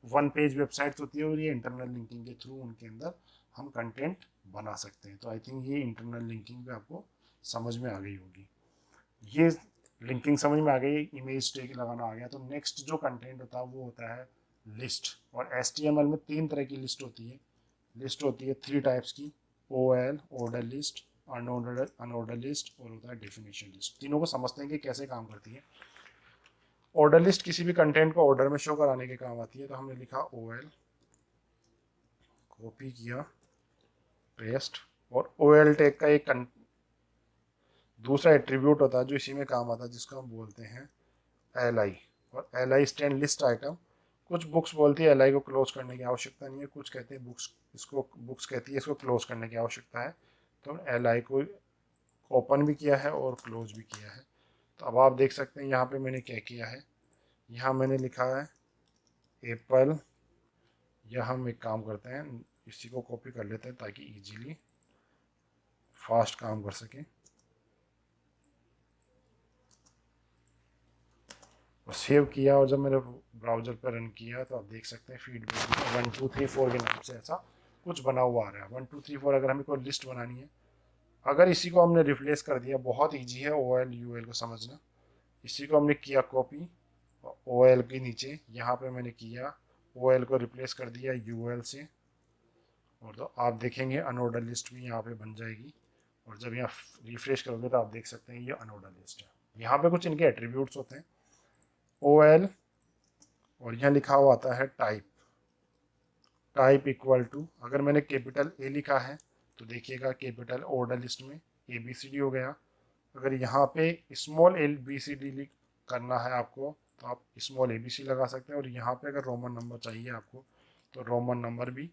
वो 1 पेज वेबसाइट होती है और ये इंटरनल लिंकिंग के थ्रू उनके अंदर हम कंटेंट बना सकते हैं। तो आई थिंक ये इंटरनल लिंकिंग भी आपको समझ में आ गई होगी। ये लिंकिंग समझ में आ गई, इमेज टैग लगाना आ गया। तो नेक्स्ट जो कंटेंट होता है वो होता है लिस्ट। और HTML में 3 तरह की लिस्ट होती है। लिस्ट होती है 3 टाइप्स की, OL order list, unorder list और होता है डेफिनेशन लिस्ट। तीनों को समझते हैं कि कैसे काम करती है। ऑर्डर लिस्ट किसी भी कंटेंट को ऑर्डर में शो कराने के काम आती है। तो हमने लिखा OL, कॉपी किया, पेस्ट, और OL टैग का एक दूसरा एट्रीब्यूट होता है जो इसी में काम आता है जिसको हम बोलते हैं LI। और LI स्टैंड लिस्ट आइटम। कुछ बुक्स बोलती है LI को क्लोज करने की आवश्यकता नहीं है, कुछ कहते हैं बुक्स कहती है इसको क्लोज करने की आवश्यकता है। तो LI को ओपन भी किया है और क्लोज भी किया है। तो अब आप देख सकते हैं यहाँ पे मैंने क्या किया है, यहाँ मैंने लिखा है एप्पल। या हम एक काम करते हैं, इसी को कॉपी कर लेते हैं ताकि इजीली फास्ट काम कर सकें। और सेव किया और जब मैंने ब्राउज़र पर रन किया तो आप देख सकते हैं फीडबैक 1 2 3 4 के नाम से ऐसा कुछ बना हुआ आ रहा है। 1 2 3 4 अगर हमें कोई लिस्ट बनानी है, अगर इसी को हमने रिप्लेस कर दिया, बहुत ईजी है OL UL को समझना। इसी को हमने किया कॉपी, OL के नीचे यहाँ पे मैंने किया OL को रिप्लेस कर दिया UL से, और तो आप देखेंगे अनऑर्डर लिस्ट भी यहाँ पे बन जाएगी। और जब यहाँ रिफ्रेश करोगे तो आप देख सकते हैं ये अनऑर्डर लिस्ट है। यहाँ पे कुछ इनके एट्रीब्यूट्स होते हैं OL, और यहाँ लिखा हुआ आता है टाइप इक्वल टू, अगर मैंने कैपिटल A लिखा है तो देखिएगा कैपिटल ऑर्डर लिस्ट में ABCD हो गया। अगर यहाँ पे स्मॉल ABCD करना है आपको तो आप स्मॉल ABC लगा सकते हैं। और यहाँ पे अगर रोमन नंबर चाहिए आपको तो रोमन नंबर भी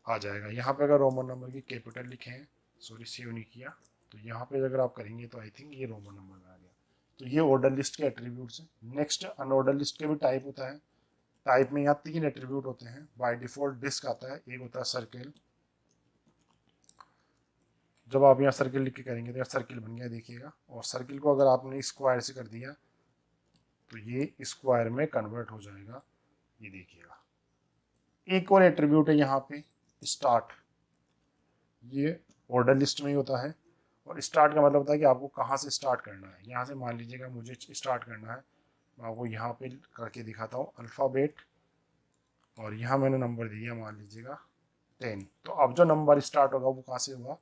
आ जाएगा। यहाँ पे अगर रोमन नंबर की कैपिटल लिखे हैं, सॉरी सेव नहीं किया, तो यहाँ पे अगर आप करेंगे तो आई थिंक ये रोमन नंबर में आ गया। तो ये ऑर्डर लिस्ट के एट्रीब्यूट्स हैं। नेक्स्ट अनऑर्डर लिस्ट के भी टाइप होता है। टाइप में यहाँ 3 एट्रीब्यूट होते हैं। बाय डिफॉल्ट डिस्क आता है, एक होता है सर्किल। जब आप यहाँ सर्किल लिख के करेंगे तो यहाँ सर्किल बन गया देखिएगा। और सर्किल को अगर आपने स्क्वायर से कर दिया तो ये स्क्वायर में कन्वर्ट हो जाएगा, ये देखिएगा। एक और एट्रीब्यूट है यहाँ पे स्टार्ट, ये ऑर्डर लिस्ट में ही होता है। और स्टार्ट का मतलब होता है कि आपको कहाँ से स्टार्ट करना है। यहाँ से मान लीजिएगा मुझे स्टार्ट करना है, मैं आपको यहाँ पे करके दिखाता हूँ अल्फ़ाबेट, और यहाँ मैंने नंबर दिया मान लीजिएगा 10। तो अब जो नंबर स्टार्ट होगा वो कहाँ से होगा,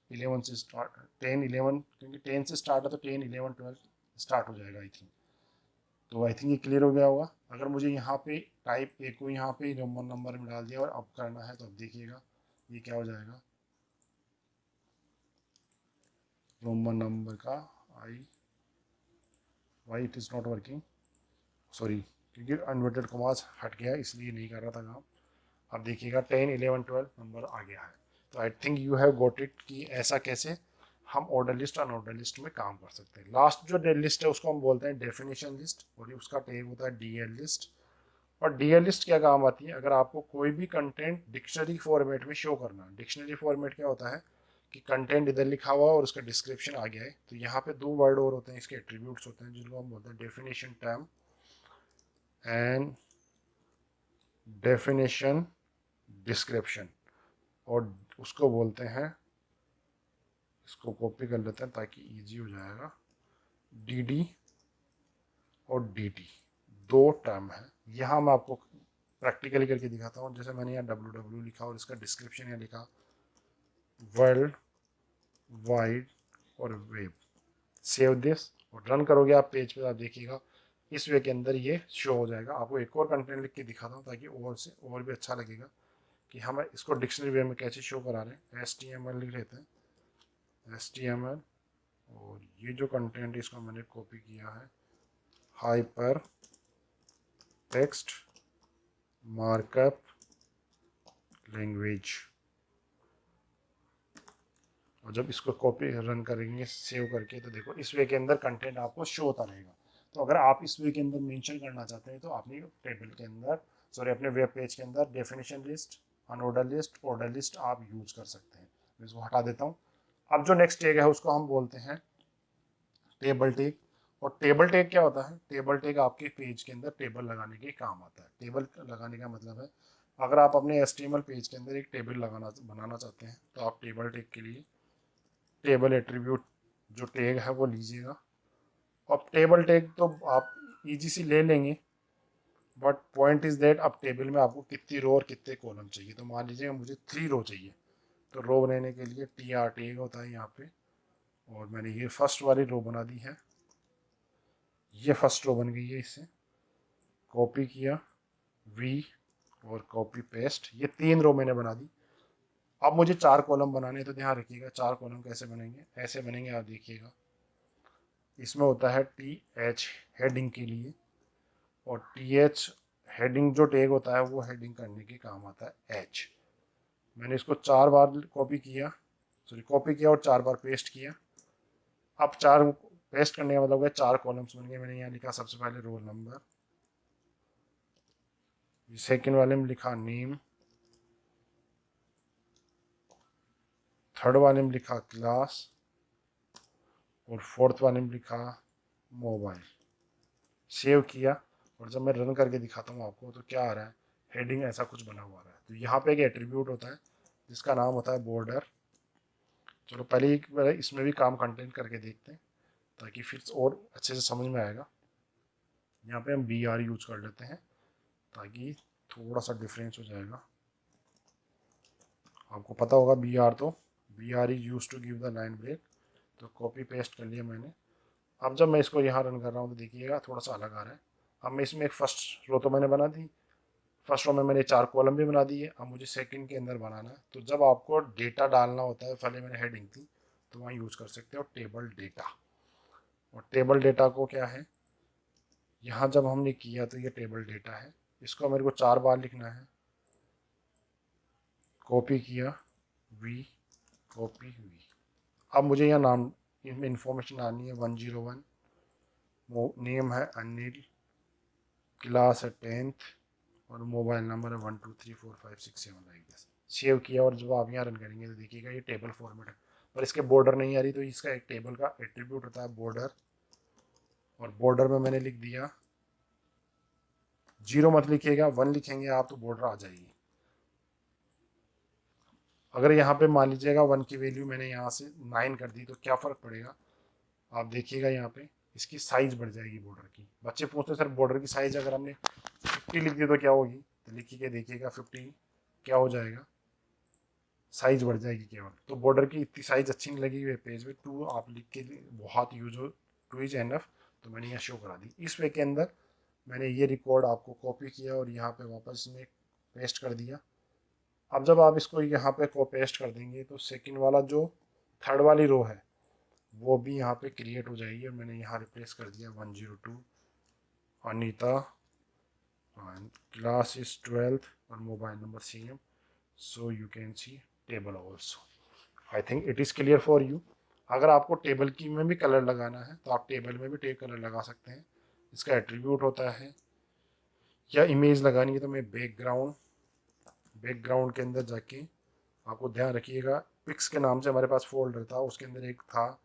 11 से स्टार्ट, 10 11, क्योंकि 10 से स्टार्ट है तो 10 11 12 स्टार्ट हो जाएगा आई थिंक। तो आई थिंक ये क्लियर हो गया होगा। अगर मुझे यहाँ पे टाइप A को यहाँ पे रोमन नंबर में डाल दिया और अब करना है तो अब देखिएगा ये क्या हो जाएगा, रोमन नंबर का why it is not working, sorry क्योंकि अनवर्टेड कॉमास हट गया इसलिए नहीं कर रहा था काम। अब देखिएगा 10 11 12 नंबर आ गया है। तो I think you have got it कि ऐसा कैसे हम ऑर्डर लिस्ट अनऑर्डर लिस्ट में काम कर सकते हैं। लास्ट जो लिस्ट है उसको हम बोलते हैं डेफिनेशन लिस्ट, और उसका टैग होता है डीएल लिस्ट। और डीएल लिस्ट क्या काम आती है, अगर आपको कोई भी कंटेंट डिक्शनरी फॉर्मेट में शो करना है। डिक्शनरी फॉर्मेट क्या होता है कि कंटेंट इधर लिखा हुआ है और उसका डिस्क्रिप्शन आ गया है, तो यहाँ पे दो वर्ड और होते हैं, इसके एट्रीब्यूट्स होते हैं जिनको हम बोलते हैं definition term and definition description, और उसको बोलते हैं, इसको कॉपी कर लेते हैं ताकि इजी हो जाएगा, डी और डी दो टर्म है। यहाँ मैं आपको प्रैक्टिकली करके दिखाता हूँ। जैसे मैंने यहाँ www लिखा और इसका डिस्क्रिप्शन यहाँ लिखा वर्ल्ड वाइड और वेब। सेव दिस और रन करोगे आप पेज पे, आप देखिएगा इस वे के अंदर ये शो हो जाएगा। आपको एक और कंटेंट लिख के दिखाता हूँ ताकि और भी अच्छा लगेगा कि हम इसको डिक्शनरी वे में कैसे शो करा रहे हैं। HTML लिख लेते हैं, HTML, और ये जो कंटेंट है इसको मैंने कॉपी किया है, हाइपर टेक्स्ट मार्कअप लैंग्वेज। और जब इसको कॉपी रन करेंगे सेव करके, तो देखो इस वे के अंदर कंटेंट आपको शो होता रहेगा। तो अगर आप इस वे के अंदर मेंशन करना चाहते हैं तो अपनी टेबल के अंदर, सॉरी अपने वेब पेज के अंदर definition list, unorder list, order list आप यूज कर सकते हैं। मैं इसको हटा देता हूँ। अब जो नेक्स्ट टैग है उसको हम बोलते हैं टेबल टैग। और टेबल टैग क्या होता है, टेबल टैग आपके पेज के अंदर टेबल लगाने के काम आता है। टेबल लगाने का मतलब है, अगर आप अपने HTML पेज के अंदर एक टेबल बनाना चाहते हैं तो आप टेबल टैग के लिए टेबल एट्रीब्यूट जो टैग है वो लीजिएगा। अब टेबल टैग तो आप इजी सी ले लेंगे, बट पॉइंट इज दैट अब टेबल में आपको कितनी रो और कितने कॉलम चाहिए। तो मान लीजिए मुझे 3 रो चाहिए, तो रो बनाने के लिए TR टैग होता है यहाँ पे, और मैंने ये फर्स्ट वाली रो बना दी है, ये फर्स्ट रो बन गई है। इससे कॉपी किया V और कॉपी पेस्ट, ये 3 रो मैंने बना दी। अब मुझे 4 कॉलम बनाने, तो ध्यान रखिएगा 4 कॉलम कैसे बनेंगे, ऐसे बनेंगे, आप देखिएगा। इसमें होता है TH हेडिंग के लिए, और TH हेडिंग जो टैग होता है वो हेडिंग करने के काम आता है H। मैंने इसको 4 बार कॉपी किया और 4 बार पेस्ट किया। अब 4 पेस्ट करने का मतलब है 4 कॉलम्स बन गए। मैंने यहाँ लिखा सबसे पहले रोल नंबर, सेकेंड वाले में लिखा नेम, थर्ड वाले में लिखा क्लास, और फोर्थ वाले में लिखा मोबाइल। सेव किया, और जब मैं रन करके दिखाता हूँ आपको तो क्या आ रहा है, हेडिंग ऐसा कुछ बना हुआ रहा है। तो यहाँ पे एक एट्रीब्यूट होता है जिसका नाम होता है बॉर्डर। चलो पहले एक बार इसमें भी काम कंटेंट करके देखते हैं ताकि फिर और अच्छे से समझ में आएगा। यहाँ पे हम BR यूज कर लेते हैं ताकि थोड़ा सा डिफरेंस हो जाएगा। आपको पता होगा BR is use to give the line break. तो कॉपी पेस्ट कर लिया मैंने। अब जब मैं इसको यहाँ रन कर रहा हूँ तो देखिएगा थोड़ा सा अलग आ रहा है। अब मैं इसमें एक फर्स्ट रो तो मैंने बना दी, फर्स्ट रो में मैंने 4 कॉलम भी बना दिए। अब मुझे सेकंड के अंदर बनाना है, तो जब आपको डेटा डालना होता है, पहले मैंने हेडिंग थी तो वहाँ यूज़ कर सकते हो टेबल डेटा। और टेबल डेटा को क्या है, यहाँ जब हमने किया तो ये टेबल डेटा है, इसको मेरे को 4 बार लिखना है। कॉपी किया V, कॉपी V। अब मुझे यहाँ नाम इसमें इंफॉर्मेशन आनी है 101, नेम है अनिल, क्लास है 10th, और मोबाइल नंबर है 123456 लाइक दिस। सेव किया, और जब आप यहाँ रन करेंगे तो देखिएगा ये टेबल फॉर्मेट है, पर इसके बॉर्डर नहीं आ रही। तो इसका एक टेबल का एट्रीब्यूट होता है बॉर्डर, और बॉर्डर में मैंने लिख दिया 0 मत लिखिएगा, 1 लिखेंगे आप तो बॉर्डर आ जाएगी। अगर यहाँ पे मान लीजिएगा 1 की वैल्यू मैंने यहाँ से 9 कर दी तो क्या फ़र्क पड़ेगा, आप देखिएगा यहाँ पे इसकी साइज बढ़ जाएगी बॉर्डर की। बच्चे पूछते सर बॉर्डर की साइज अगर हमने 50 लिख दी तो क्या होगी, तो लिखिए देखिएगा 50 क्या हो जाएगा, साइज बढ़ जाएगी केवल। तो बॉर्डर की इतनी साइज अच्छी नहीं लगी हुई पेज में, 2 आप लिख के बहुत यूज हो, 2 इज एनफ। तो मैंने यहाँ शो करा दी। इस वे के अंदर मैंने ये रिकॉर्ड आपको कॉपी किया और यहाँ पे वापस में पेस्ट कर दिया। अब जब आप इसको यहाँ पे को पेस्ट कर देंगे तो सेकंड वाला जो थर्ड वाली रो है वो भी यहाँ पे क्रिएट हो जाएगी। और मैंने यहाँ रिप्लेस कर दिया 102 अनीता, क्लास इज 12th, और mobile number same. So you can see table also. I think it is clear for you. अगर आपको टेबल की में भी कलर लगाना है तो आप टेबल में भी कलर लगा सकते हैं। इसका एट्रीब्यूट होता है, या इमेज लगानी है तो मैं बैकग्राउंड के अंदर जाके, आपको ध्यान रखिएगा पिक्स के नाम से हमारे पास फोल्डर था, उसके अंदर एक था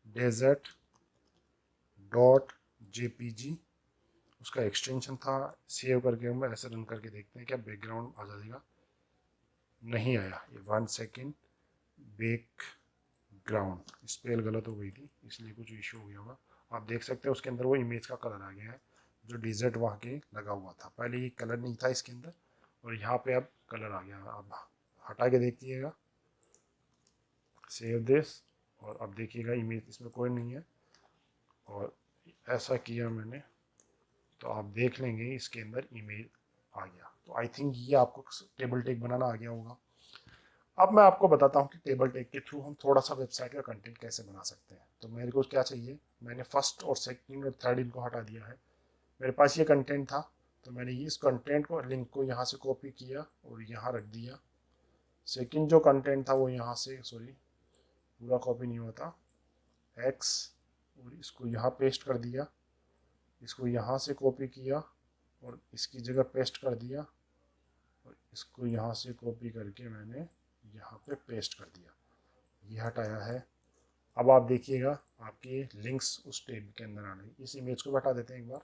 डेजर्ट डॉट जेपीजी, उसका एक्सटेंशन था। सेव करके हम ऐसे रन करके देखते हैं क्या बैकग्राउंड आ जाएगा। नहीं आया, ये 1 सेकेंड। बैकग्राउंड स्पेल गलत हो गई थी इसलिए कुछ इशू हो गया होगा। आप देख सकते हैं उसके अंदर वो इमेज का कलर आ गया है जो डिजर्ट वहाँ के लगा हुआ था। पहले ये कलर नहीं था इसके अंदर, और यहाँ पे अब कलर आ गया। अब हटा के देखिएगा, सेव दिस, और अब देखिएगा इमेज इसमें कोई नहीं है, और ऐसा किया मैंने तो आप देख लेंगे इसके अंदर इमेज आ गया। तो आई थिंक ये आपको टेबल टेक बनाना आ गया होगा। अब मैं आपको बताता हूँ कि टेबल टेक के थ्रू हम थोड़ा सा वेबसाइट का कंटेंट कैसे बना सकते हैं। तो मेरे को क्या चाहिए, मैंने फर्स्ट और सेकंड और थर्ड इनको हटा दिया है। मेरे पास ये कंटेंट था, तो मैंने इस कंटेंट को लिंक को यहाँ से कॉपी किया और यहाँ रख दिया। सेकंड जो कंटेंट था वो यहाँ से, सॉरी पूरा कॉपी नहीं होता, एक्स, और इसको यहाँ पेस्ट कर दिया। इसको यहाँ से कॉपी किया और इसकी जगह पेस्ट कर दिया, और इसको यहाँ से कॉपी करके मैंने यहाँ पे पेस्ट कर दिया। ये हटाया है। अब आप देखिएगा आपके लिंक्स उस टेब के अंदर आने। इस इमेज को हटा देते हैं एक बार।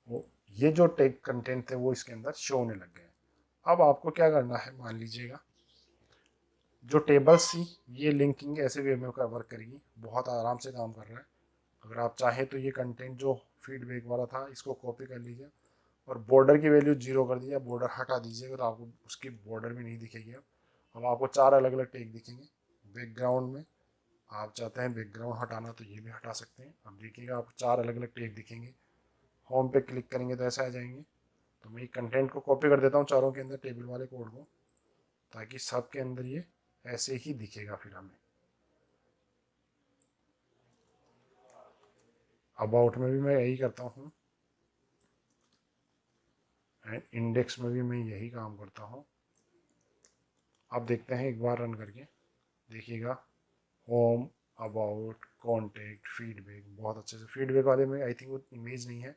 वो ये जो टेक कंटेंट थे वो इसके अंदर शो होने लग गए। अब आपको क्या करना है, मान लीजिएगा जो टेबल्स थी ये लिंकिंग ऐसे वे में वर्क करेगी, बहुत आराम से काम कर रहा है। अगर आप चाहें तो ये कंटेंट जो फीडबैक वाला था इसको कॉपी कर लीजिए और बॉर्डर की वैल्यू 0 कर दीजिए, बॉर्डर हटा दीजिएगा तो आपको उसकी बॉर्डर भी नहीं दिखेगी। अब आपको 4 अलग अलग टेक दिखेंगे। बैकग्राउंड में आप चाहते हैं बैकग्राउंड हटाना तो ये भी हटा सकते हैं। अब देखिएगा आपको 4 अलग अलग टेक दिखेंगे। होम पे क्लिक करेंगे तो ऐसा आ जाएंगे। तो मैं कंटेंट को कॉपी कर देता हूँ चारों के अंदर टेबल वाले कोड को, ताकि सब के अंदर ये ऐसे ही दिखेगा। फिर हमें अबाउट में भी मैं यही करता हूँ, एंड इंडेक्स में भी मैं यही काम करता हूँ। अब देखते हैं एक बार रन करके, देखिएगा होम, अबाउट, कॉन्टेक्ट, फीडबैक, बहुत अच्छे से। फीडबैक वाले में आई थिंक वो इमेज नहीं है,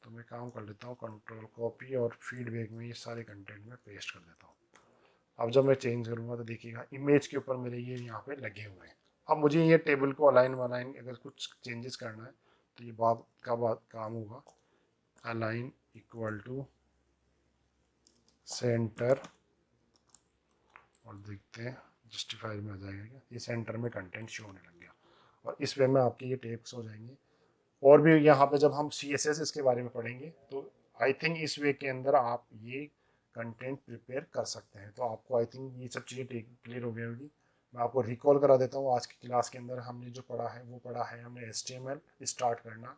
तो मैं काम कर लेता हूँ कंट्रोल कॉपी, और फीडबैक में ये सारे कंटेंट में पेस्ट कर देता हूँ। अब जब मैं चेंज करूँगा तो देखिएगा इमेज के ऊपर मेरे ये यहाँ पे लगे हुए हैं। अब मुझे ये टेबल को अलाइन वलाइन अगर कुछ चेंजेस करना है तो ये बात काम होगा। अलाइन इक्वल टू सेंटर, और देखते हैं जस्टिफाई में आ जाएगा क्या। ये सेंटर में कंटेंट शो होने लग गया, और इस वे में आपके ये टेप्स हो जाएंगे। और भी यहाँ पे जब हम CSS इसके बारे में पढ़ेंगे तो आई थिंक इस वे के अंदर आप ये कंटेंट प्रिपेयर कर सकते हैं। तो आपको आई थिंक ये सब चीज़ें क्लियर हो गई होगी। मैं आपको रिकॉल करा देता हूँ। आज की क्लास के अंदर हमने जो पढ़ा है वो पढ़ा है हमने HTML स्टार्ट करना,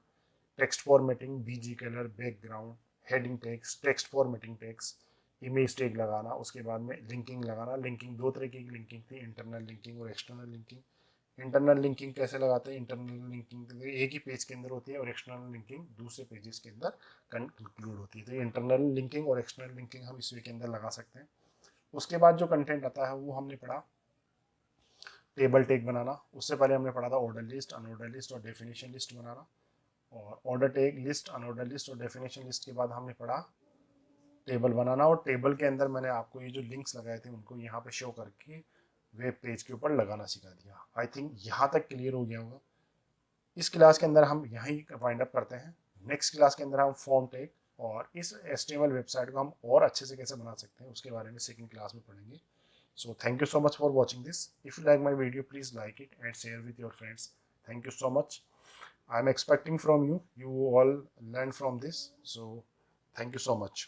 text formatting, BG colour, background, heading text, text formatting text, image tag लगाना, उसके बाद में लिंकिंग लगाना। लिंकिंग दो तरह की लिंकिंग थी, इंटरनल लिंकिंग और एक्सटर्नल लिंकिंग। इंटरनल लिंकिंग कैसे लगाते हैं, इंटरनल लिंकिंग एक ही पेज के अंदर होती है और एक्सटर्नल लिंकिंग दूसरे पेजेस के अंदर इंक्लूड होती है। तो इंटरनल लिंकिंग और एक्सटर्नल लिंकिंग हम इस वे के अंदर लगा सकते हैं। उसके बाद जो कंटेंट आता है वो हमने पढ़ा टेबल टेक बनाना। उससे पहले हमने पढ़ा था ऑर्डर लिस्ट, अनऑर्डर लिस्ट और डेफिनेशन लिस्ट बनाना। और ऑर्डर टेक लिस्ट, अनऑर्डर लिस्ट और डेफिनेशन लिस्ट के बाद हमने पढ़ा टेबल बनाना। और टेबल के अंदर मैंने आपको ये जो लिंक्स लगाए थे उनको यहाँ पे शो करके वेब पेज के ऊपर लगाना सिखा दिया। आई थिंक यहाँ तक क्लियर हो गया होगा। इस क्लास के अंदर हम यहीं वाइंड अप करते हैं। नेक्स्ट क्लास के अंदर हम फॉर्म टेक और इस HTML वेबसाइट को हम और अच्छे से कैसे बना सकते हैं उसके बारे में सेकंड क्लास में पढ़ेंगे। So thank you so much for watching this. If you like my video, please like it and share with your friends. Thank you so much. I'm expecting from you. You all learn from this. So thank you so much.